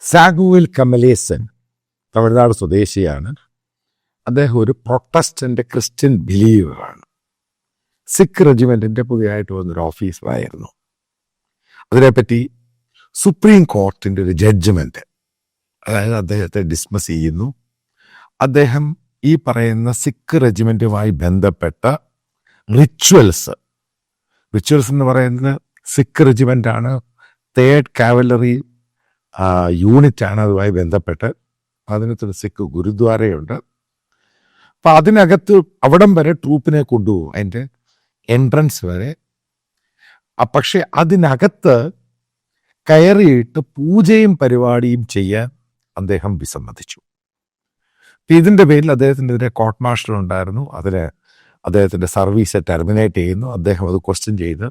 സാഗുവിൽ കമലേസൻ തമിഴ്നാട് സ്വദേശിയാണ്. അദ്ദേഹം ഒരു പ്രൊട്ടസ്റ്റന്റ് ക്രിസ്ത്യൻ ബിലീവറാണ്. സിഖ് റെജിമെന്റിന്റെ പുതിയതായിട്ട് വന്നൊരു ഓഫീസറായിരുന്നു. അതിനെപ്പറ്റി സുപ്രീം കോർട്ടിൻ്റെ ഒരു ജഡ്ജ്മെന്റ്, അതായത് അദ്ദേഹത്തെ ഡിസ്മിസ് ചെയ്യുന്നു. അദ്ദേഹം ഈ പറയുന്ന സിഖ് റെജിമെന്റുമായി ബന്ധപ്പെട്ട റിച്വൽസ് എന്ന് പറയുന്നത് സിഖ് റെജിമെൻ്റാണ്, 3rd കാവലറി യൂണിറ്റാണ് അതുമായി ബന്ധപ്പെട്ട്. അതിനകത്തൊരു സിഖ് ഗുരുദ്വാരയുണ്ട്. അപ്പം അതിനകത്ത് അവിടം വരെ ട്രൂപ്പിനെ കൊണ്ടുപോകും, അതിൻ്റെ എൻട്രൻസ് വരെ. പക്ഷെ അതിനകത്ത് കയറിയിട്ട് പൂജയും പരിപാടിയും ചെയ്യാൻ അദ്ദേഹം വിസമ്മതിച്ചു. ഇതിൻ്റെ പേരിൽ അദ്ദേഹത്തിനെതിരെ കോർട്ട് മാർഷൽ ഉണ്ടായിരുന്നു. അതിന് അദ്ദേഹത്തിൻ്റെ സർവീസ് ടെർമിനേറ്റ് ചെയ്യുന്നു. അദ്ദേഹം അത് ക്വസ്റ്റ്യൻ ചെയ്ത്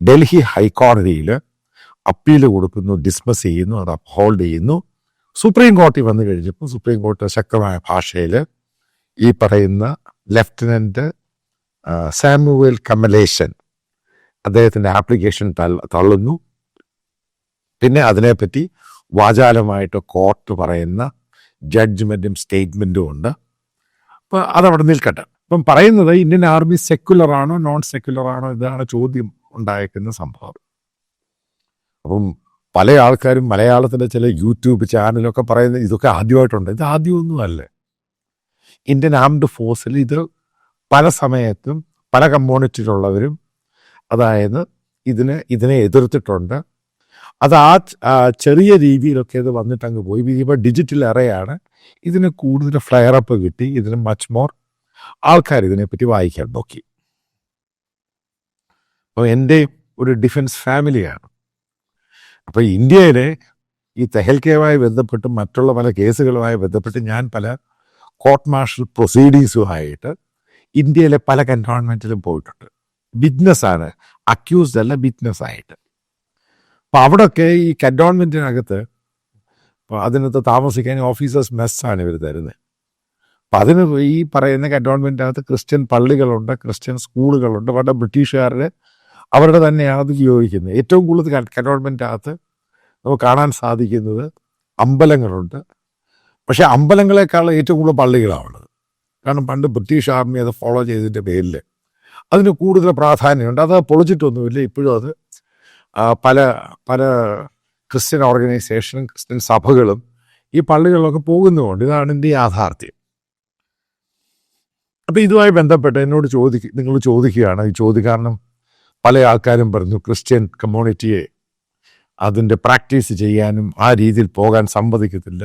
ഡൽഹി ഹൈക്കോടതിയിൽ അപ്പീൽ കൊടുക്കുന്നു, ഡിസ്മിസ് ചെയ്യുന്നു, അത് അപ്ഹോൾഡ് ചെയ്യുന്നു. സുപ്രീം കോടതി വന്നു കഴിഞ്ഞപ്പോൾ സുപ്രീം കോടതി ശക്തമായ ഭാഷയിൽ ഈ പറയുന്ന ലെഫ്റ്റനന്റ് സാമുവൽ കമലേസൻ അദ്ദേഹത്തിൻ്റെ ആപ്ലിക്കേഷൻ തള്ളുന്നു. പിന്നെ അതിനെപ്പറ്റി വാചാലമായിട്ട് കോർട്ട് പറയുന്ന ജഡ്ജ്മെൻറ്റും സ്റ്റേറ്റ്മെൻറ്റും ഉണ്ട്. അപ്പോൾ അതവിടെ നിൽക്കട്ടെ. അപ്പം പറയുന്നത് ഇന്ത്യൻ ആർമി സെക്യുലറാണോ നോൺ സെക്യുലറാണോ, ഇതാണ് ചോദ്യം ഉണ്ടായിരിക്കുന്ന സംഭവം. അപ്പം പല ആൾക്കാരും മലയാളത്തിലെ ചില യൂട്യൂബ് ചാനലൊക്കെ പറയുന്നത് ഇതൊക്കെ ആദ്യമായിട്ടുണ്ട്. ഇത് ആദ്യമൊന്നുമല്ല. ഇന്ത്യൻ ആംഡ് ഫോഴ്സിൽ ഇത് പല സമയത്തും പല കമ്മ്യൂണിറ്റിയിലുള്ളവരും അതായത് ഇതിനെ എതിർത്തിട്ടുണ്ട്. അത് ചെറിയ രീതിയിലൊക്കെ ഇത് വന്നിട്ടങ്ങ് പോയി. ഇപ്പോൾ ഡിജിറ്റൽ എറയാണ്, ഇതിന് കൂടുതൽ ഫ്ലയറപ്പ് കിട്ടി, ഇതിന് മച്ച് മോർ ആൾക്കാർ ഇതിനെപ്പറ്റി വായിക്കാൻ നോക്കി. അപ്പോൾ എൻ്റെ ഒരു ഡിഫൻസ് ഫാമിലിയാണ്. അപ്പോൾ ഇന്ത്യയിലെ ഈ തെഹൽക്കയുമായി ബന്ധപ്പെട്ട് മറ്റുള്ള പല കേസുകളുമായി ബന്ധപ്പെട്ട് ഞാൻ പല കോർട്ട് മാർഷൽ പ്രൊസീഡിങ്സുമായിട്ട് ഇന്ത്യയിലെ പല കന്റോൺമെൻറ്റിലും പോയിട്ടുണ്ട്. ബിസിനസ്സാണ്, അക്യൂസ്ഡ് അല്ല, ബിസിനസ്സായിട്ട്. അപ്പം അവിടെയൊക്കെ ഈ കന്റോൺമെൻറ്റിനകത്ത് അതിനകത്ത് താമസിക്കാൻ ഓഫീസേഴ്സ് മെസ്സാണ് ഇവർ തരുന്നത്. അപ്പം അതിന് ഈ പറയുന്ന കന്റോൺമെൻറ്റിനകത്ത് ക്രിസ്ത്യൻ പള്ളികളുണ്ട്, ക്രിസ്ത്യൻ സ്കൂളുകളുണ്ട്. പണ്ട് ബ്രിട്ടീഷുകാരുടെ അവരുടെ തന്നെയാണ് അത് ഉപയോഗിക്കുന്നത്. ഏറ്റവും കൂടുതൽ കന്റോൺമെൻറ്റിനകത്ത് നമുക്ക് കാണാൻ സാധിക്കുന്നത് അമ്പലങ്ങളുണ്ട്. പക്ഷേ അമ്പലങ്ങളെക്കാൾ ഏറ്റവും കൂടുതൽ പള്ളികളാണുള്ളത്. കാരണം പണ്ട് ബ്രിട്ടീഷ് ആർമി അത് ഫോളോ ചെയ്തതിൻ്റെ പേരിൽ അതിന് കൂടുതൽ പ്രാധാന്യമുണ്ട്. അത് പൊളിച്ചിട്ടൊന്നുമില്ല. ഇപ്പോഴും അത് പല പല ക്രിസ്ത്യൻ ഓർഗനൈസേഷനും ക്രിസ്ത്യൻ സഭകളും ഈ പള്ളികളിലൊക്കെ പോകുന്നതുകൊണ്ട് ഇതാണ് എൻ്റെ യാഥാർത്ഥ്യം. അപ്പോൾ ഇതുമായി ബന്ധപ്പെട്ട് എന്നോട് നിങ്ങൾ ചോദിക്കുകയാണ്. ഈ കാരണം പല ആൾക്കാരും പറഞ്ഞു ക്രിസ്ത്യൻ കമ്മ്യൂണിറ്റിയെ അതിൻ്റെ പ്രാക്ടീസ് ചെയ്യാനും ആ രീതിയിൽ പോകാൻ സമ്മതിക്കത്തില്ല.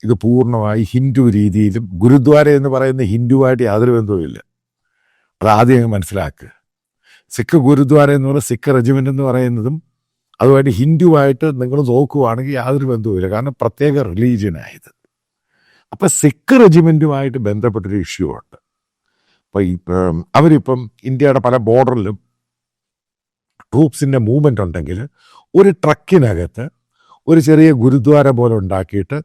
ഇത് പൂർണ്ണമായി ഹിന്ദു രീതിയിലും, ഗുരുദ്വാര എന്ന് പറയുന്ന ഹിന്ദുവായിട്ട് യാതൊരു ബന്ധവുമില്ല. അതാദ്യം മനസ്സിലാക്കുക. സിഖ് ഗുരുദ്വാര എന്ന് പറയുന്ന സിഖ് റെജിമെൻ്റ് എന്ന് പറയുന്നതും അതുമായിട്ട് ഹിന്ദുവായിട്ട് നിങ്ങൾ നോക്കുവാണെങ്കിൽ യാതൊരു ബന്ധവുമില്ല. കാരണം പ്രത്യേക റിലീജിയനായത്. അപ്പം സിഖ് റെജിമെൻറ്റുമായിട്ട് ബന്ധപ്പെട്ടൊരു ഇഷ്യൂ ഉണ്ട്. അപ്പോൾ അവരിപ്പം ഇന്ത്യയുടെ പല ബോർഡറിലും ട്രൂപ്സിൻ്റെ മൂവ്മെൻ്റ് ഉണ്ടെങ്കിൽ ഒരു ട്രക്കിനകത്ത് ഒരു ചെറിയ ഗുരുദ്വാര പോലെ ഉണ്ടാക്കിയിട്ട്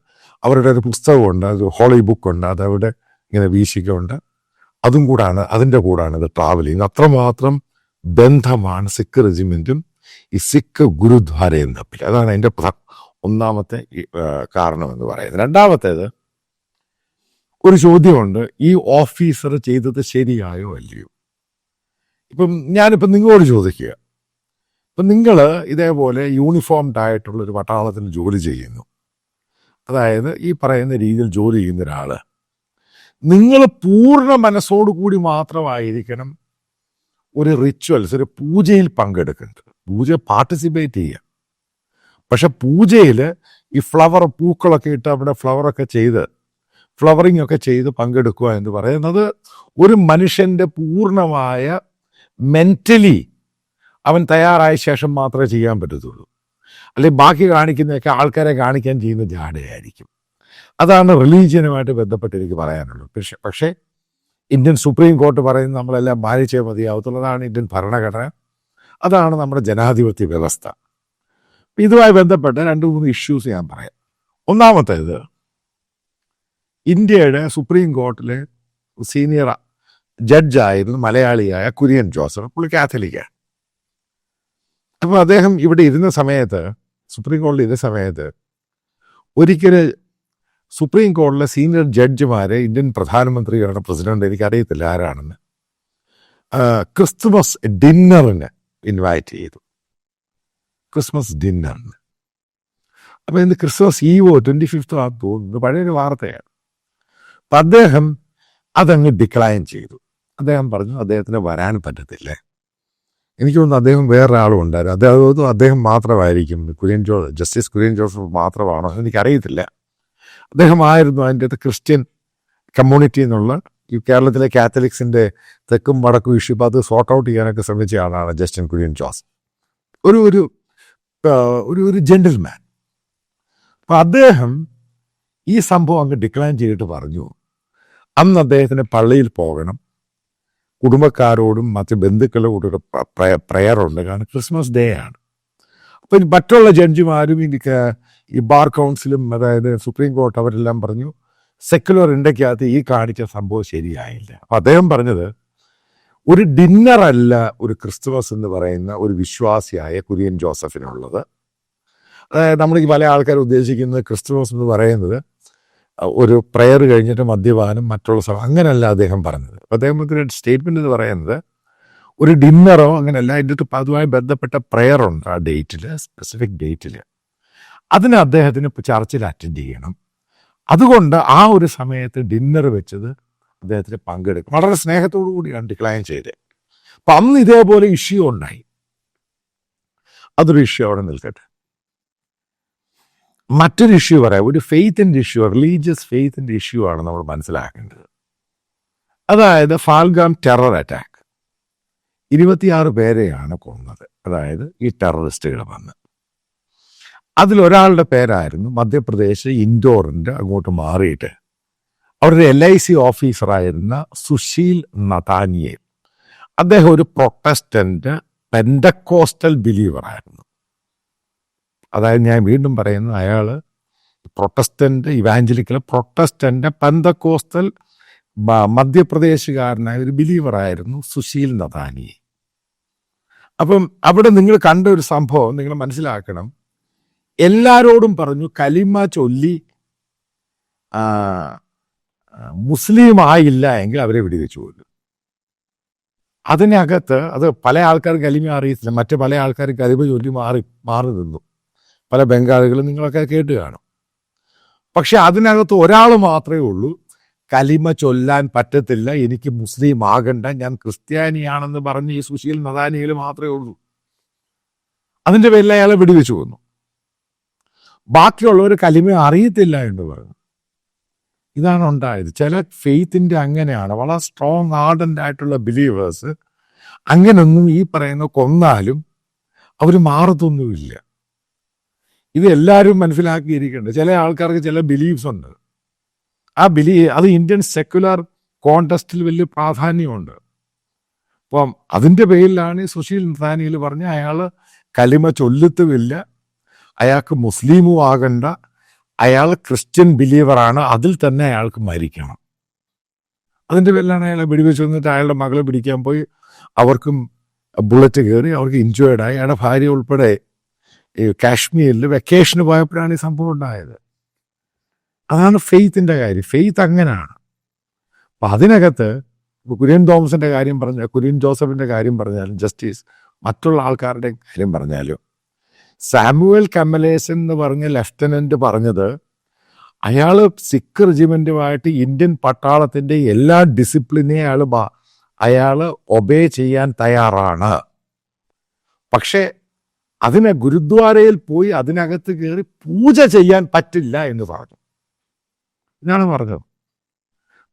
അവരുടെ ഒരു പുസ്തകമുണ്ട്, അത് ഹോളി ബുക്കുണ്ട്, അതവിടെ ഇങ്ങനെ വീശിക്കുണ്ട്. അതും കൂടാണ്, അതിൻ്റെ കൂടാണ് ഇത് ട്രാവൽ ചെയ്യുന്നത്. അത്രമാത്രം ബന്ധമാണ് സിഖ് റെജിമെൻറ്റും ഈ സിഖ് ഗുരുദ്വാരയും തമ്മിൽ. അതാണ് അതിൻ്റെ ഒന്നാമത്തെ കാരണമെന്ന് പറയുന്നത്. രണ്ടാമത്തേത്, ഒരു ചോദ്യമുണ്ട്, ഈ ഓഫീസർ ചെയ്തത് ശരിയായോ അല്ലയോ. ഞാനിപ്പം നിങ്ങളോട് ചോദിക്കുക, ഇപ്പം നിങ്ങൾ ഇതേപോലെ യൂണിഫോംഡ് ആയിട്ടുള്ളൊരു പട്ടാളത്തിൽ ജോലി ചെയ്യുന്നു, അതായത് ഈ പറയുന്ന രീതിയിൽ ജോലി ചെയ്യുന്ന ഒരാൾ, നിങ്ങൾ പൂർണ്ണ മനസ്സോടുകൂടി മാത്രമായിരിക്കണം ഒരു റിച്വൽസ്, ഒരു പൂജയിൽ പങ്കെടുക്കേണ്ടത്. പൂജ പാർട്ടിസിപ്പേറ്റ് ചെയ്യുക. പക്ഷെ പൂജയിൽ ഈ പൂക്കളൊക്കെ ഇട്ട് അവിടെ ഫ്ലവറിങ് ഒക്കെ ചെയ്ത് പങ്കെടുക്കുക എന്ന് പറയുന്നത് ഒരു മനുഷ്യൻ്റെ പൂർണ്ണമായ മെൻ്റലി അവൻ തയ്യാറായ ശേഷം മാത്രമേ ചെയ്യാൻ പറ്റത്തുള്ളൂ. അല്ലെങ്കിൽ ബാക്കി കാണിക്കുന്നതൊക്കെ ആൾക്കാരെ കാണിക്കാൻ ചെയ്യുന്ന ജാടയായിരിക്കും. അതാണ് റിലീജിയനുമായിട്ട് ബന്ധപ്പെട്ട് എനിക്ക് പറയാനുള്ളത്. പക്ഷേ ഇന്ത്യൻ സുപ്രീം കോർട്ട് പറയുന്നത് നമ്മളെല്ലാം മാനിച്ചേ മതിയാവത്തുള്ളതാണ് ഇന്ത്യൻ ഭരണഘടന, അതാണ് നമ്മുടെ ജനാധിപത്യ വ്യവസ്ഥ. ഇതുമായി ബന്ധപ്പെട്ട 2-3 ഇഷ്യൂസ് ഞാൻ പറയാം. ഒന്നാമത്തേത്, ഇന്ത്യയുടെ സുപ്രീം കോർട്ടിലെ സീനിയർ ജഡ്ജായിരുന്നു മലയാളിയായ കുര്യൻ ജോസഫ്. പുള്ളി കാത്തലിക്കാണ്. അപ്പോൾ അദ്ദേഹം ഇവിടെ ഇരുന്ന സമയത്ത്, സുപ്രീം കോടതിയിൽ ഇരുന്ന സമയത്ത് ഒരിക്കൽ സുപ്രീം കോടതിയിലെ സീനിയർ ജഡ്ജിമാരെ ഇന്ത്യൻ പ്രധാനമന്ത്രിയാണ് പ്രസിഡന്റ്, എനിക്കറിയത്തില്ല ആരാണെന്ന്, ക്രിസ്തുമസ് ഡിന്നറിന് ഇൻവൈറ്റ് ചെയ്തു. ക്രിസ്മസ് ഡിന്നറിന്. അപ്പം ഇന്ന് ക്രിസ്മസ് ഈവോ 25th ആണെന്ന് തോന്നുന്നു, പഴയൊരു വാർത്തയാണ്. അപ്പം അദ്ദേഹം അതങ്ങ് ഡിക്ലൈൻ ചെയ്തു. അദ്ദേഹം പറഞ്ഞു അദ്ദേഹത്തിന് വരാൻ പറ്റത്തില്ല. എനിക്ക് തോന്നുന്നു അദ്ദേഹം വേറൊരാളും ഉണ്ടായിരുന്നു. അദ്ദേഹം മാത്രമായിരിക്കും, ജസ്റ്റിസ് കുര്യൻ ജോസഫ് മാത്രമാണോ എനിക്കറിയത്തില്ല. അദ്ദേഹമായിരുന്നു അതിൻ്റെ ക്രിസ്ത്യൻ കമ്മ്യൂണിറ്റി എന്നുള്ള ഈ കേരളത്തിലെ കാത്തലിക്സിൻ്റെ തെക്കും വടക്കും ഇഷ്യൂ അത് സോർട്ട് ഔട്ട് ചെയ്യാനൊക്കെ ശ്രമിച്ച ആളാണ് ജസ്റ്റിൻ കുര്യൻ ജോസഫ്. ഒരു ഒരു ഒരു ജെന്റിൽമാൻ. അപ്പം അദ്ദേഹം ഈ സംഭവം അങ്ങ് ഡിക്ലൈൻ ചെയ്തിട്ട് പറഞ്ഞു അന്ന് അദ്ദേഹത്തിന് പള്ളിയിൽ പോകണം, കുടുംബക്കാരോടും മറ്റ് ബന്ധുക്കളോടും പ്രയറുണ്ട്, കാരണം ക്രിസ്മസ് ഡേ ആണ്. അപ്പം മറ്റുള്ള ജഡ്ജിമാരും ഈ ബാർ കൗൺസിലും അതായത് സുപ്രീം കോർട്ട് അവരെല്ലാം പറഞ്ഞു സെക്യുലർ ഇന്ത്യക്കകത്ത് ഈ കാണിച്ച സംഭവം ശരിയായില്ല. അപ്പം അദ്ദേഹം പറഞ്ഞത് ഒരു ഡിന്നറല്ല ഒരു ക്രിസ്തുമസ് എന്ന് പറയുന്ന ഒരു വിശ്വാസിയായ കുര്യൻ ജോസഫിനുള്ളത്. അതായത് നമ്മൾ ഈ പല ആൾക്കാർ ഉദ്ദേശിക്കുന്നത് ക്രിസ്തുമസ് എന്ന് പറയുന്നത് ഒരു പ്രെയർ കഴിഞ്ഞിട്ട് മദ്യപാനം മറ്റുള്ള അങ്ങനെയല്ല അദ്ദേഹം പറഞ്ഞത്. അദ്ദേഹത്തിൻ്റെ സ്റ്റേറ്റ്മെന്റ് എന്ന് പറയുന്നത് ഒരു ഡിന്നറോ അങ്ങനെയല്ല, അതിൻ്റെ അതുമായി ബന്ധപ്പെട്ട പ്രെയറുണ്ട് ആ ഡേറ്റിൽ, സ്പെസിഫിക് ഡേറ്റിൽ. അതിന് അദ്ദേഹത്തിന് ചർച്ചിൽ അറ്റൻഡ് ചെയ്യണം. അതുകൊണ്ട് ആ ഒരു സമയത്ത് ഡിന്നർ വെച്ചത് അദ്ദേഹത്തിന് പങ്കെടുക്കും. വളരെ സ്നേഹത്തോടു കൂടിയാണ് ഡിക്ലൈൻ ചെയ്തത്. അപ്പം അന്ന് ഇതേപോലെ ഇഷ്യൂ ഉണ്ടായി. അതൊരു ഇഷ്യൂ അവിടെ നിൽക്കട്ടെ. മറ്റൊരു ഇഷ്യൂ പറയാം, ഒരു ഫെയ്ത്തിൻ്റെ ഇഷ്യൂ, റിലീജിയസ് ഫെയ്ത്തിൻ്റെ ഇഷ്യൂ ആണ് നമ്മൾ മനസ്സിലാക്കേണ്ടത്. അതായത് ഫാൽഗാം ടെറർ അറ്റാക്ക്, 26 പേരെയാണ് കൊന്നത്. അതായത് ഈ ടെററിസ്റ്റുകൾ വന്ന് അതിലൊരാളുടെ പേരായിരുന്നു മധ്യപ്രദേശ് ഇൻഡോറിൻ്റെ അങ്ങോട്ട് മാറിയിട്ട് അവരുടെ LIC ഓഫീസറായിരുന്ന സുശീൽ നഥാനിയേൽ. അദ്ദേഹം ഒരു പ്രൊട്ടസ്റ്റന്റ് പെൻഡക്കോസ്റ്റൽ ബിലീവറായിരുന്നു. അതായത് ഞാൻ വീണ്ടും പറയുന്നു, അയാൾ പ്രൊട്ടസ്റ്റന്റ് ഇവാഞ്ചലിക്കൽ പ്രൊട്ടസ്റ്റന്റ് പെന്തക്കോസ്റ്റൽ മധ്യപ്രദേശുകാരനായ ഒരു ബിലീവറായിരുന്നു സുശീൽ നഥാനിയെ. അപ്പം അവിടെ നിങ്ങൾ കണ്ട ഒരു സംഭവം നിങ്ങൾ മനസ്സിലാക്കണം. എല്ലാരോടും പറഞ്ഞു കലിമ ചൊല്ലി മുസ്ലിം ആയില്ല എങ്കിൽ അവരെ വെടിവെച്ചു കൊല്ലും. അതിനകത്ത് അത് പല ആൾക്കാർക്ക് കലിമ അറിയത്തില്ല, മറ്റു പല ആൾക്കാർ കലിമ ചൊല്ലി മാറി നിന്നു. പല ബംഗാളികളും നിങ്ങളൊക്കെ കേട്ട് കാണും. പക്ഷെ അതിനകത്ത് ഒരാൾ മാത്രമേ ഉള്ളൂ കലിമ ചൊല്ലാൻ പറ്റത്തില്ല, എനിക്ക് മുസ്ലിം ആകണ്ട, ഞാൻ ക്രിസ്ത്യാനിയാണെന്ന് പറഞ്ഞ് ഈ സുശീൽ നഥാനിയിൽ മാത്രമേ ഉള്ളൂ. അതിൻ്റെ പേരിൽ അയാളെ വെടിവെച്ചു കൊന്നു. ബാക്കിയുള്ളവർ കലിമ അറിയത്തില്ല എന്ന് പറഞ്ഞു. ഇതാണ് ഉണ്ടായത്. ചില ഫെയ്ത്തിൻ്റെ അങ്ങനെയാണ്, വളരെ സ്ട്രോങ് ആർഡൻ്റ് ആയിട്ടുള്ള ബിലീവേഴ്സ് അങ്ങനൊന്നും ഈ പറയുന്ന കൊന്നാലും അവർ മാറത്തൊന്നുമില്ല. ഇത് എല്ലാവരും മനസ്സിലാക്കിയിരിക്കേണ്ടത്. ചില ആൾക്കാർക്ക് ചില ബിലീഫ്സ് ഉണ്ട്. ആ അത് ഇന്ത്യൻ സെക്യുലർ കോണ്ടസ്റ്റിൽ വലിയ പ്രാധാന്യമുണ്ട്. അപ്പം അതിൻ്റെ പേരിലാണ് സുശീൽ നഥാനിയിൽ പറഞ്ഞ അയാൾ കലിമ ചൊല്ലത്തുമില്ല, അയാൾക്ക് മുസ്ലിമും ആകണ്ട, അയാൾ ക്രിസ്ത്യൻ ബിലീവറാണ്, അതിൽ തന്നെ അയാൾക്ക് മരിക്കണം. അതിൻ്റെ പേരിലാണ് അയാളെ വെടിവെച്ച് വന്നിട്ട് അയാളുടെ മകളെ പിടിക്കാൻ പോയി. അവർക്കും ബുള്ളറ്റ് കയറി, അവർക്ക് ഇഞ്ചേർഡായി. അയാളുടെ ഭാര്യ ഉൾപ്പെടെ കാശ്മീരിൽ വെക്കേഷന് പോയപ്പോഴാണ് ഈ സംഭവം ഉണ്ടായത്. അതാണ് ഫെയ്ത്തിൻ്റെ കാര്യം. ഫെയ്ത്ത് അങ്ങനെയാണ്. അപ്പം അതിനകത്ത് കുര്യൻ തോമസിൻ്റെ കാര്യം പറഞ്ഞാൽ, കുര്യൻ ജോസഫിൻ്റെ കാര്യം പറഞ്ഞാലും, ജസ്റ്റിസ് മറ്റുള്ള ആൾക്കാരുടെ കാര്യം പറഞ്ഞാലും, സാമുവൽ കമലേസൻ എന്ന് പറഞ്ഞ ലെഫ്റ്റനന്റ് പറഞ്ഞത് അയാൾ സിഖ് റെജിമെൻറ്റുമായിട്ട് ഇന്ത്യൻ പട്ടാളത്തിൻ്റെ എല്ലാ ഡിസിപ്ലിനെ അയാൾ ഒബേ ചെയ്യാൻ തയ്യാറാണ്. പക്ഷേ അതിനെ ഗുരുദ്വാരയിൽ പോയി അതിനകത്ത് കയറി പൂജ ചെയ്യാൻ പറ്റില്ല എന്ന് പറഞ്ഞു. ഇതാണ് പറഞ്ഞത്.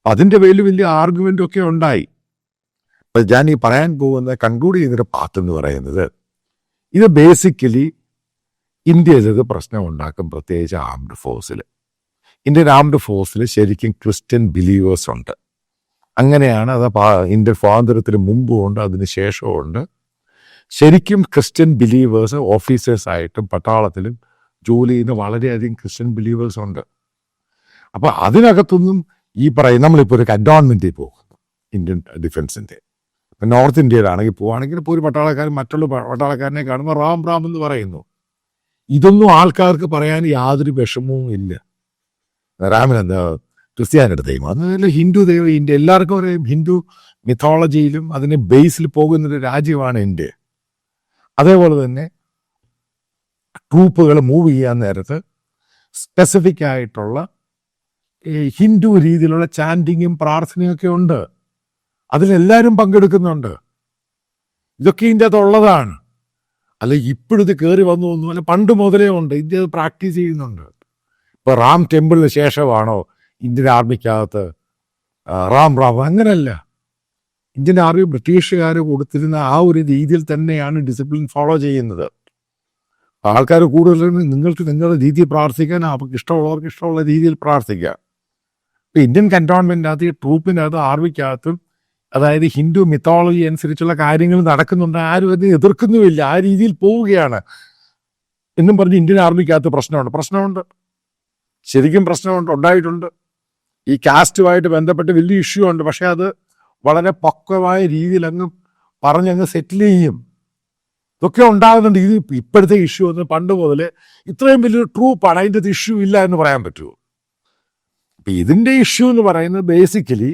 അതിൻ്റെ പേരിൽ വലിയ ആർഗ്യുമെൻ്റൊക്കെ ഉണ്ടായി. അപ്പം ഞാൻ ഈ പറയാൻ പോകുന്ന കൺക്ലൂഡ് ചെയ്തൊരു പാർട്ട് എന്ന് പറയുന്നത്, ഇത് ബേസിക്കലി ഇന്ത്യയിൽ ഇത് പ്രശ്നം ഉണ്ടാക്കും, പ്രത്യേകിച്ച് ആംഡ് ഫോഴ്സിൽ. ഇന്ത്യൻ ആംഡ് ഫോഴ്സിൽ ശരിക്കും ക്രിസ്ത്യൻ ബിലീവേഴ്സ് ഉണ്ട്. അങ്ങനെയാണ് അത് ഇന്ത്യൻ സ്വാതന്ത്ര്യത്തിന് മുമ്പും ഉണ്ട്, അതിന് ശേഷവും ഉണ്ട്. ശരിക്കും ക്രിസ്ത്യൻ ബിലീവേഴ്സ് ഓഫീസേഴ്സായിട്ടും പട്ടാളത്തിലും ജോലി ചെയ്യുന്ന വളരെയധികം ക്രിസ്ത്യൻ ബിലീവേഴ്സ് ഉണ്ട്. അപ്പോൾ അതിനകത്തൊന്നും ഈ നമ്മളിപ്പോൾ ഒരു കന്റോൺമെൻറ്റിൽ പോകുന്നു ഇന്ത്യൻ ഡിഫൻസിൻ്റെ. ഇപ്പം നോർത്ത് ഇന്ത്യയിലാണെങ്കിൽ പോവുകയാണെങ്കിൽ ഇപ്പോൾ ഒരു പട്ടാളക്കാരൻ മറ്റുള്ള പട്ടാളക്കാരനെ കാണുമ്പോൾ റാം റാം എന്ന് പറയുന്നു. ഇതൊന്നും ആൾക്കാർക്ക് പറയാൻ യാതൊരു വിഷമവും ഇല്ല. രാമൻ എന്താ ക്രിസ്ത്യാനിയുടെ ദൈവം, അതുപോലെ ഹിന്ദു ദൈവം. ഇന്ത്യ എല്ലാവർക്കും അറിയാം, ഹിന്ദു മിത്തോളജിയിലും അതിന് ബേസിൽ പോകുന്നൊരു രാജ്യമാണ് ഇന്ത്യ. അതേപോലെ തന്നെ ട്രൂപ്പുകൾ മൂവ് ചെയ്യാൻ നേരത്ത് സ്പെസിഫിക് ആയിട്ടുള്ള ഈ ഹിന്ദു രീതിയിലുള്ള ചാൻറ്റിങ്ങും പ്രാർത്ഥനയും ഒക്കെ ഉണ്ട്. അതിലെല്ലാവരും പങ്കെടുക്കുന്നുണ്ട്. ഇതൊക്കെ ഇതിൻ്റെ അകത്തുള്ളതാണ്. അല്ല ഇപ്പോഴിത് കയറി വന്നു ഒന്നും അല്ല, പണ്ട് മുതലേ ഉണ്ട്. ഇന്ത്യ അത് പ്രാക്ടീസ് ചെയ്യുന്നുണ്ട്. ഇപ്പോൾ റാം ടെമ്പിളിന് ശേഷമാണോ ഇന്ത്യൻ ആർമിക്കകത്ത് റാം അങ്ങനല്ല. ഇന്ത്യൻ ആർമി ബ്രിട്ടീഷുകാർ കൊടുത്തിരുന്ന ആ ഒരു രീതിയിൽ തന്നെയാണ് ഡിസിപ്ലിൻ ഫോളോ ചെയ്യുന്നത്. ആൾക്കാർ കൂടുതലും നിങ്ങൾക്ക് നിങ്ങളുടെ രീതിയിൽ പ്രാർത്ഥിക്കാൻ, അവർക്ക് ഇഷ്ടമുള്ളവർക്ക് ഇഷ്ടമുള്ള രീതിയിൽ പ്രാർത്ഥിക്കാം. ഇപ്പം ഇന്ത്യൻ കന്റോൺമെൻറ്റിനകത്ത്, ഈ ട്രൂപ്പിനകത്ത്, ആർമിക്കകത്തും അതായത് ഹിന്ദു മിത്തോളജി അനുസരിച്ചുള്ള കാര്യങ്ങൾ നടക്കുന്നുണ്ട്. ആരും അതിനെ എതിർക്കുന്നുമില്ല. ആ രീതിയിൽ പോവുകയാണ് എന്നും പറഞ്ഞ് ഇന്ത്യൻ ആർമിക്കകത്ത് പ്രശ്നമുണ്ട്. ശരിക്കും പ്രശ്നമുണ്ട്, ഉണ്ടായിട്ടുണ്ട്. ഈ കാസ്റ്റുമായിട്ട് ബന്ധപ്പെട്ട് വലിയ ഇഷ്യൂ ഉണ്ട്. പക്ഷെ അത് വളരെ പക്വമായ രീതിയിൽ പറഞ്ഞങ്ങ് സെറ്റിൽ ചെയ്യും. ഇതൊക്കെ ഉണ്ടാകുന്നുണ്ട്. ഇത് ഇപ്പോഴത്തെ ഇഷ്യൂ എന്ന് പണ്ട് മുതൽ ഇത്രയും വലിയൊരു ട്രൂപ്പാണ്, അതിൻ്റെ അത് ഇഷ്യൂ ഇല്ല എന്ന് പറയാൻ പറ്റുമോ? അപ്പം ഇതിൻ്റെ ഇഷ്യൂ എന്ന് പറയുന്നത് ബേസിക്കലി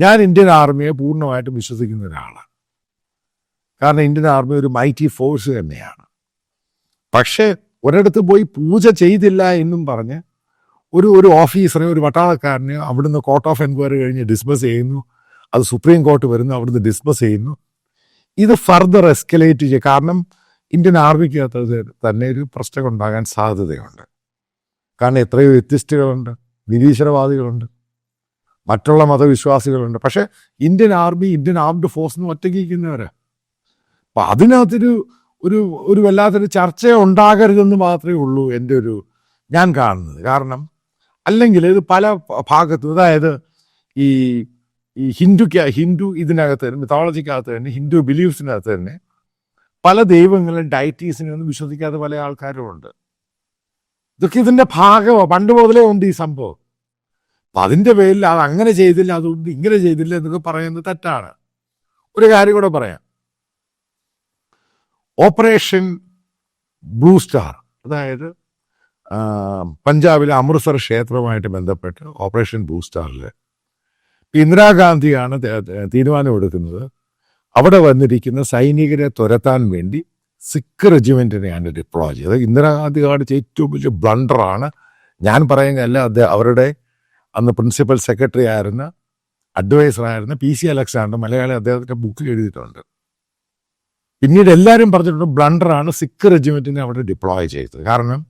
ഞാൻ ഇന്ത്യൻ ആർമിയെ പൂർണ്ണമായിട്ടും വിശ്വസിക്കുന്ന ഒരാളാണ്. കാരണം ഇന്ത്യൻ ആർമി ഒരു മൈറ്റി ഫോഴ്സ് തന്നെയാണ്. പക്ഷേ ഒരിടത്ത് പോയി പൂജ ചെയ്തില്ല എന്നും പറഞ്ഞ് ഒരു ഓഫീസറെ, ഒരു പട്ടാളക്കാരനെ അവിടുന്ന് കോർട്ട് ഓഫ് എൻക്വയറി കഴിഞ്ഞ് ഡിസ്മിസ് ചെയ്യുന്നു. അത് സുപ്രീം കോർട്ട് വരുന്നു, അവിടുന്ന് ഡിസ്മിസ് ചെയ്യുന്നു. ഇത് ഫർദർ എസ്കലേറ്റ് ചെയ്യുക. കാരണം ഇന്ത്യൻ ആർമിക്കകത്ത് തന്നെ ഒരു പ്രശ്നം ഉണ്ടാകാൻ സാധ്യതയുണ്ട്. കാരണം എത്രയോ എത്തിസ്റ്റുകളുണ്ട്, നിരീശ്വരവാദികളുണ്ട്, മറ്റുള്ള മതവിശ്വാസികളുണ്ട്. പക്ഷെ ഇന്ത്യൻ ആർമി, ഇന്ത്യൻ ആംഡ് ഫോഴ്സിന് ഒറ്റയ്ക്കുന്നവരാ. അപ്പം അതിനകത്തൊരു ഒരു വല്ലാത്തൊരു ചർച്ച ഉണ്ടാകരുതെന്ന് മാത്രമേ ഉള്ളൂ ഞാൻ കാണുന്നത്. കാരണം അല്ലെങ്കിൽ ഇത് പല ഭാഗത്തും, അതായത് ഈ ഹിന്ദു ഇതിനകത്ത് തന്നെ, മിത്തോളജിക്കകത്ത് തന്നെ, ഹിന്ദു ബിലീഫ്സിനകത്ത് തന്നെ പല ദൈവങ്ങളും ഡൈറ്റീസിനെ ഒന്നും വിശ്വസിക്കാത്ത പല ആൾക്കാരുമുണ്ട്. ഇതൊക്കെ ഇതിൻ്റെ ഭാഗമാണ്. പണ്ട് മുതലേ ഉണ്ട് ഈ സംഭവം. അപ്പം അതിൻ്റെ പേരിൽ അത് അങ്ങനെ ചെയ്തില്ല, അതുകൊണ്ട് ഇങ്ങനെ ചെയ്തില്ല എന്നൊക്കെ പറയുന്നത് തെറ്റാണ്. ഒരു കാര്യം കൂടെ പറയാം. ഓപ്പറേഷൻ ബ്ലൂ സ്റ്റാർ, അതായത് പഞ്ചാബിലെ അമൃത്സർ ക്ഷേത്രവുമായിട്ട് ബന്ധപ്പെട്ട് ഓപ്പറേഷൻ ബ്ലൂ സ്റ്റാറിൽ ഇന്ദിരാഗാന്ധിയാണ് തീരുമാനമെടുക്കുന്നത്. അവിടെ വന്നിരിക്കുന്ന സൈനികരെ തുരത്താൻ വേണ്ടി സിഖ് റെജിമെൻറ്റിനെയാണ് ഡിപ്ലോയ് ചെയ്തത്. ഇന്ദിരാഗാന്ധി കാണിച്ച ഏറ്റവും വലിയ ബ്ലണ്ടറാണ്. ഞാൻ പറയുന്നതല്ല, അവരുടെ അന്ന് പ്രിൻസിപ്പൽ സെക്രട്ടറി ആയിരുന്ന, അഡ്വൈസറായിരുന്ന PC അലക്സാണ്ടർ, മലയാളി, അദ്ദേഹത്തിൻ്റെ ബുക്കിൽ എഴുതിയിട്ടുണ്ട്. പിന്നീട് എല്ലാവരും പറഞ്ഞിട്ടുണ്ട് ബ്ലണ്ടറാണ് സിഖ് റെജിമെൻറ്റിനെ അവിടെ ഡിപ്ലോയ് ചെയ്തത്. കാരണം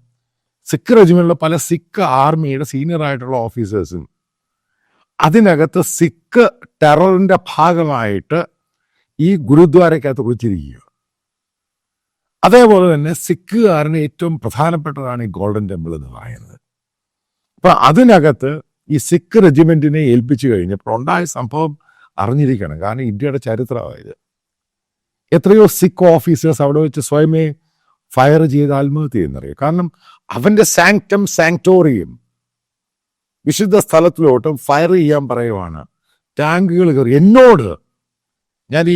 സിഖ് റെജിമെൻറ്റിലെ പല സിഖ് ആർമിയുടെ സീനിയർ ആയിട്ടുള്ള ഓഫീസേഴ്സും അതിനകത്ത് സിഖ് ടെററിൻ്റെ ഭാഗമായിട്ട് ഈ ഗുരുദ്വാരക്കകത്ത് കുറിച്ചിരിക്കുക. അതേപോലെ തന്നെ സിഖുകാരന് ഏറ്റവും പ്രധാനപ്പെട്ടതാണ് ഈ ഗോൾഡൻ ടെമ്പിൾ എന്ന് പറയുന്നത്. അപ്പം അതിനകത്ത് ഈ സിഖ് റെജിമെൻറ്റിനെ ഏൽപ്പിച്ചു കഴിഞ്ഞപ്പോൾ ഉണ്ടായ സംഭവം അറിഞ്ഞിരിക്കണം. കാരണം ഇന്ത്യയുടെ ചരിത്രമായത്. എത്രയോ സിഖ് ഓഫീസേഴ്സ് അവിടെ വെച്ച് സ്വയമേ ഫയർ ചെയ്ത് ആത്മഹത്യ ചെയ്യുന്നറിയാം. കാരണം അവൻ്റെ സാങ്ക്ടോറിയം വിശുദ്ധ സ്ഥലത്തിലോട്ട് ഫയർ ചെയ്യാൻ പറയുവാണ്. ടാങ്കുകൾ കയറി. എന്നോട് ഞാൻ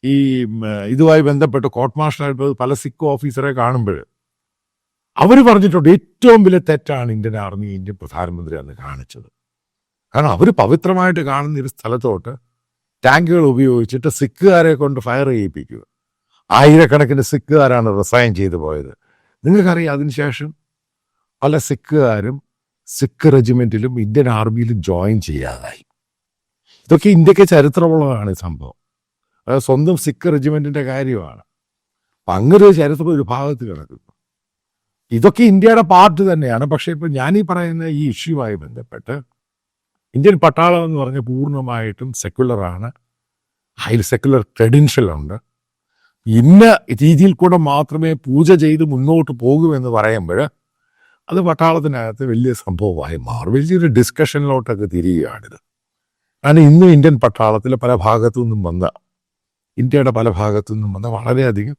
ഈ ഇതുമായി ബന്ധപ്പെട്ട് കോർട്ട് മാർഷലായിട്ട് പല സിഖ് ഓഫീസറെ കാണുമ്പോൾ അവർ പറഞ്ഞിട്ടുണ്ട് ഏറ്റവും വലിയ തെറ്റാണ് ഇന്ത്യൻ ആർമി, ഇന്ത്യൻ പ്രധാനമന്ത്രി അന്ന് കാണിച്ചത്. കാരണം അവർ പവിത്രമായിട്ട് കാണുന്ന ഒരു സ്ഥലത്തോട്ട് ടാങ്കുകൾ ഉപയോഗിച്ചിട്ട് സിഖുകാരെ കൊണ്ട് ഫയർ ചെയ്യിപ്പിക്കുക. ആയിരക്കണക്കിന് സിഖുകാരാണ് റിസൈൻ ചെയ്തു പോയത്. നിങ്ങൾക്കറിയാം, അതിനുശേഷം പല സിഖുകാരും സിഖ് റെജിമെൻറ്റിലും ഇന്ത്യൻ ആർമിയിലും ജോയിൻ ചെയ്യാതായി. ഇതൊക്കെ ഇന്ത്യക്ക് ചരിത്രമുള്ളതാണ് ഈ സംഭവം. അത് സ്വന്തം സിഖ് റെജിമെൻറ്റിൻ്റെ കാര്യമാണ്. അപ്പം അങ്ങനെ ഒരു ചരിത്രം ഒരു ഭാഗത്ത് കിടക്കുന്നു. ഇതൊക്കെ ഇന്ത്യയുടെ പാർട്ട് തന്നെയാണ്. പക്ഷേ ഇപ്പം ഞാനീ പറയുന്ന ഈ ഇഷ്യൂമായി ബന്ധപ്പെട്ട് ഇന്ത്യൻ പട്ടാളം എന്ന് പറഞ്ഞാൽ പൂർണ്ണമായിട്ടും സെക്യുലറാണ്. അതിൽ സെക്യുലർ ക്രെഡൻഷ്യലുണ്ട്. ഇന്ന രീതിയിൽ കൂടെ മാത്രമേ പൂജ ചെയ്ത് മുന്നോട്ട് പോകുമെന്ന് പറയുമ്പോൾ അത് പട്ടാളത്തിനകത്ത് വലിയ സംഭവമായി മാറും. വലിയൊരു ഡിസ്കഷനിലോട്ടൊക്കെ തിരിയുകയാണിത്. കാരണം ഇന്ന് ഇന്ത്യൻ പട്ടാളത്തിൽ പല ഭാഗത്തു നിന്നും വന്ന, ഇന്ത്യയുടെ പല ഭാഗത്തു നിന്നും വന്ന വളരെയധികം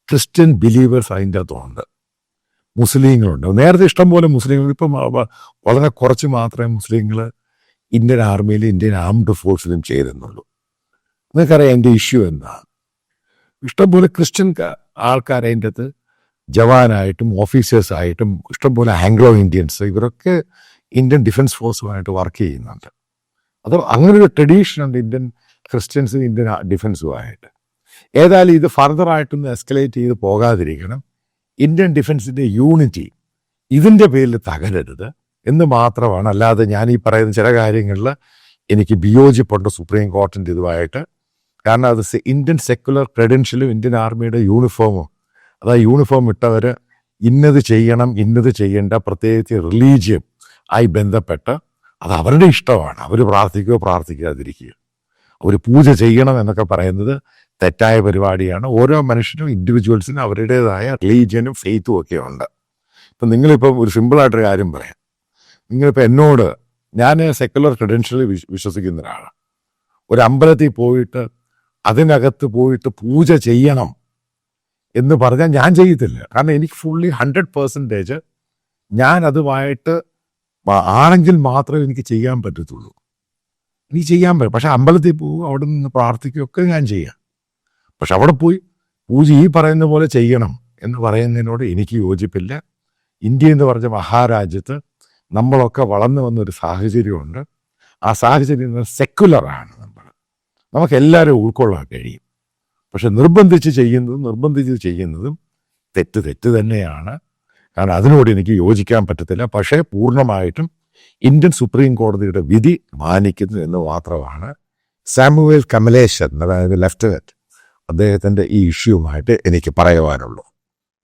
ക്രിസ്ത്യൻ ബിലീവേഴ്സ് അതിൻ്റെ അകത്തുണ്ട്. മുസ്ലിങ്ങളുണ്ട്. നേരത്തെ ഇഷ്ടംപോലെ മുസ്ലിങ്ങൾ, ഇപ്പം വളരെ കുറച്ച് മാത്രമേ മുസ്ലിങ്ങൾ ഇന്ത്യൻ ആർമിയിലും ഇന്ത്യൻ ആംഡ് ഫോഴ്സിലും ചേരുന്നുള്ളൂ. നിങ്ങൾക്കറിയാം എൻ്റെ ഇഷ്യൂ എന്താണ്. ഇഷ്ടംപോലെ ക്രിസ്ത്യൻ ആൾക്കാർ അതിൻ്റെ അകത്ത് ജവാനായിട്ടും ഓഫീസേഴ്സായിട്ടും ഇഷ്ടംപോലെ ആംഗ്ലോ ഇന്ത്യൻസ് ഇവരൊക്കെ ഇന്ത്യൻ ഡിഫൻസ് ഫോഴ്സുമായിട്ട് വർക്ക് ചെയ്യുന്നുണ്ട്. അത് അങ്ങനൊരു ട്രഡീഷനുണ്ട് ഇന്ത്യൻ ക്രിസ്ത്യൻസും ഇന്ത്യൻ ഡിഫൻസുമായിട്ട്. ഏതായാലും ഇത് ഫർദറായിട്ടൊന്ന് എസ്കലേറ്റ് ചെയ്ത് പോകാതിരിക്കണം. ഇന്ത്യൻ ഡിഫൻസിൻ്റെ യൂണിറ്റി ഇതിൻ്റെ പേരിൽ തകരരുത് എന്ന് മാത്രമാണ്. അല്ലാതെ ഞാൻ ഈ പറയുന്ന ചില കാര്യങ്ങളിൽ എനിക്ക് വിയോജിപ്പുണ്ട് സുപ്രീം കോർട്ടിൻ്റെ ഇതുമായിട്ട്. കാരണം അത് ഇന്ത്യൻ സെക്കുലർ ക്രെഡൻഷ്യലും ഇന്ത്യൻ ആർമിയുടെ യൂണിഫോമും, അതായത് യൂണിഫോം ഇട്ടവർ ഇന്നത് ചെയ്യണം ഇന്നത് ചെയ്യേണ്ട, പ്രത്യേകിച്ച് റിലീജിയൻ ആയി ബന്ധപ്പെട്ട് അത് അവരുടെ ഇഷ്ടമാണ്. അവർ പ്രാർത്ഥിക്കുകയോ പ്രാർത്ഥിക്കാതിരിക്കുക, അവർ പൂജ ചെയ്യണം എന്നൊക്കെ പറയുന്നത് തെറ്റായ പരിപാടിയാണ്. ഓരോ മനുഷ്യനും ഇൻഡിവിജ്വൽസിനും അവരുടേതായ റിലീജിയനും ഫെയ്ത്തും ഒക്കെ ഉണ്ട്. ഇപ്പം നിങ്ങളിപ്പം ഒരു സിമ്പിളായിട്ടൊരു കാര്യം പറയാം. നിങ്ങളിപ്പോൾ എന്നോട്, ഞാൻ സെക്കുലർ ക്രെഡൻഷ്യലിൽ വിശ്വസിക്കുന്ന ഒരാളാണ്. ഒരു അമ്പലത്തിൽ പോയിട്ട് അതിനകത്ത് പോയിട്ട് പൂജ ചെയ്യണം എന്ന് പറഞ്ഞാൽ ഞാൻ ചെയ്യത്തില്ല. കാരണം എനിക്ക് ഫുള്ളി 100% ഞാൻ അതുമായിട്ട് ആണെങ്കിൽ മാത്രമേ എനിക്ക് ചെയ്യാൻ പറ്റത്തുള്ളൂ. എനിക്ക് ചെയ്യാൻ പറ്റും. പക്ഷെ അമ്പലത്തിൽ പോകും, അവിടെ നിന്ന് പ്രാർത്ഥിക്കുകയൊക്കെ ഞാൻ ചെയ്യാം. പക്ഷെ അവിടെ പോയി പൂജ ഈ പറയുന്ന പോലെ ചെയ്യണം എന്ന് പറയുന്നതിനോട് എനിക്ക് യോജിപ്പില്ല. ഇന്ത്യ എന്ന് പറഞ്ഞ മഹാരാജ്യത്ത് നമ്മളൊക്കെ വളർന്നു വന്നൊരു സാഹചര്യമുണ്ട്. ആ സാഹചര്യം സെക്കുലറാണ്. നമുക്കെല്ലാവരും ഉൾക്കൊള്ളാൻ കഴിയും. പക്ഷെ നിർബന്ധിച്ച് ചെയ്യുന്നതും തെറ്റ് തന്നെയാണ്. കാരണം അതിനോട് എനിക്ക് യോജിക്കാൻ പറ്റത്തില്ല. പക്ഷേ പൂർണ്ണമായിട്ടും ഇന്ത്യൻ സുപ്രീം കോടതിയുടെ വിധി മാനിക്കുന്നു എന്ന് മാത്രമാണ് സാമുവേൽ കമലേശൻ, അതായത് ലെഫ്റ്റനന്റ്, അദ്ദേഹത്തിൻ്റെ ഈ ഇഷ്യൂവുമായിട്ട് എനിക്ക് പറയുവാനുള്ളൂ.